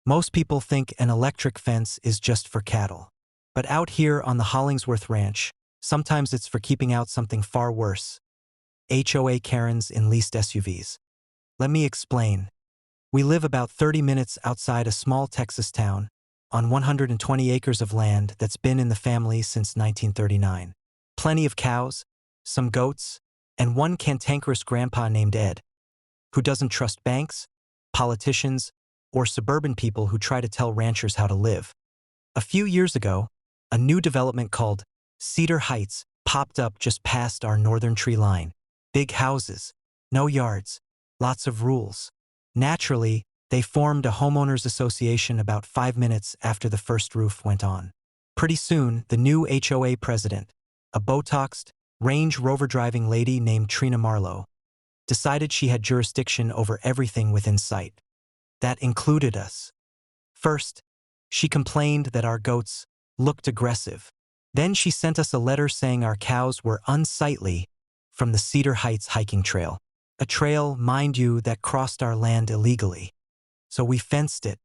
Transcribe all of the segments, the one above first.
Most people think an electric fence is just for cattle. But out here on the Hollingsworth Ranch, sometimes it's for keeping out something far worse. HOA Karens in leased SUVs. Let me explain. We live about 30 minutes outside a small Texas town, on 120 acres of land that's been in the family since 1939. Plenty of cows, some goats, and one cantankerous grandpa named Ed, who doesn't trust banks, politicians, or suburban people who try to tell ranchers how to live. A few years ago, a new development called Cedar Heights popped up just past our northern tree line. Big houses, no yards, lots of rules. Naturally, they formed a homeowners association about 5 minutes after the first roof went on. Pretty soon, the new HOA president, a Botoxed, Range Rover driving lady named Trina Marlowe, decided she had jurisdiction over everything within sight. That included us. First, she complained that our goats looked aggressive. Then she sent us a letter saying our cows were unsightly from the Cedar Heights hiking trail. A trail, mind you, that crossed our land illegally. So we fenced it.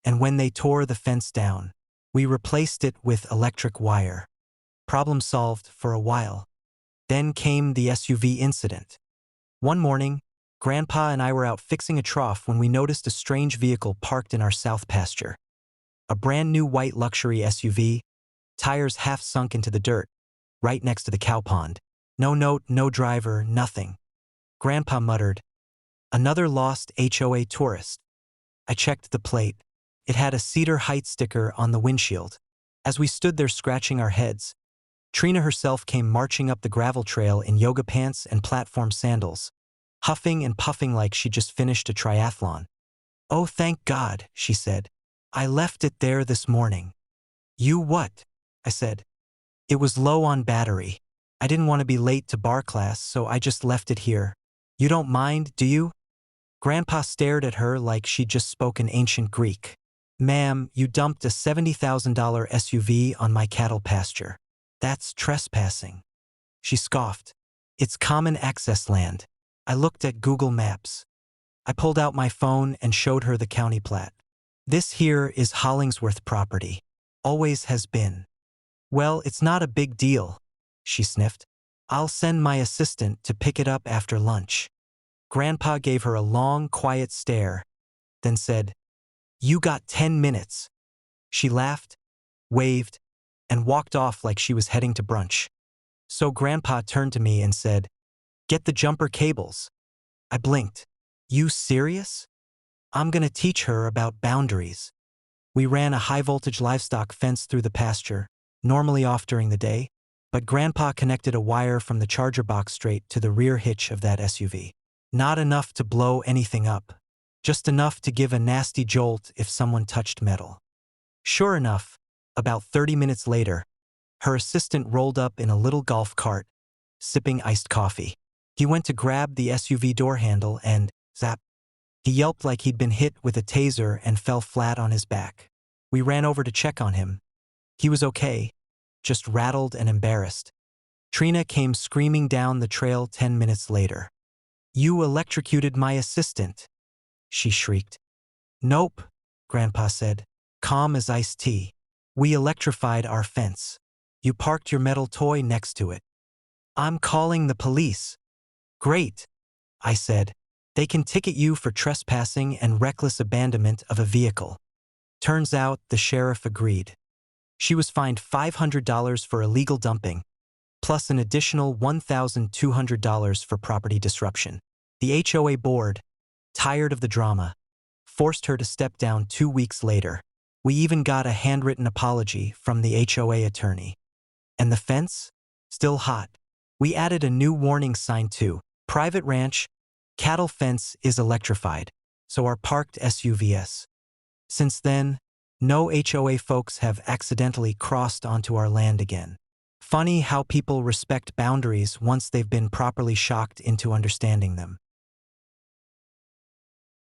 And when they tore the fence down, we replaced it with electric wire. Problem solved for a while. Then came the SUV incident. One morning, Grandpa and I were out fixing a trough when we noticed a strange vehicle parked in our south pasture. A brand new white luxury SUV, tires half sunk into the dirt, right next to the cow pond. No note, no driver, nothing. Grandpa muttered, "Another lost HOA tourist." I checked the plate. It had a Cedar Heights sticker on the windshield. As we stood there scratching our heads, Trina herself came marching up the gravel trail in yoga pants and platform sandals, huffing and puffing like she just finished a triathlon. "Oh, thank God," she said. "I left it there this morning." "You what?" I said. "It was low on battery. I didn't want to be late to bar class, so I just left it here. You don't mind, do you?" Grandpa stared at her like she'd just spoken ancient Greek. "Ma'am, you dumped a $70,000 SUV on my cattle pasture. That's trespassing." She scoffed. "It's common access land." I looked at Google Maps. I pulled out my phone and showed her the county plat. "This here is Hollingsworth property. Always has been." "Well, it's not a big deal," she sniffed. "I'll send my assistant to pick it up after lunch." Grandpa gave her a long, quiet stare, then said, "You got 10 minutes. She laughed, waved, and walked off like she was heading to brunch. So Grandpa turned to me and said, "Get the jumper cables." I blinked. "You serious?" "I'm gonna teach her about boundaries." We ran a high-voltage livestock fence through the pasture, normally off during the day, but Grandpa connected a wire from the charger box straight to the rear hitch of that SUV. Not enough to blow anything up, just enough to give a nasty jolt if someone touched metal. Sure enough, about 30 minutes later, her assistant rolled up in a little golf cart, sipping iced coffee. He went to grab the SUV door handle and, zap, he yelped like he'd been hit with a taser and fell flat on his back. We ran over to check on him. He was okay, just rattled and embarrassed. Trina came screaming down the trail 10 minutes later. "You electrocuted my assistant," she shrieked. "Nope," Grandpa said, calm as iced tea. "We electrified our fence. You parked your metal toy next to it." "I'm calling the police." "Great," I said. "They can ticket you for trespassing and reckless abandonment of a vehicle." Turns out the sheriff agreed. She was fined $500 for illegal dumping, plus an additional $1,200 for property disruption. The HOA board, tired of the drama, forced her to step down 2 weeks later. We even got a handwritten apology from the HOA attorney. And the fence? Still hot. We added a new warning sign too. Private ranch, cattle fence is electrified, so are parked SUVs. Since then, no HOA folks have accidentally crossed onto our land again. Funny how people respect boundaries once they've been properly shocked into understanding them.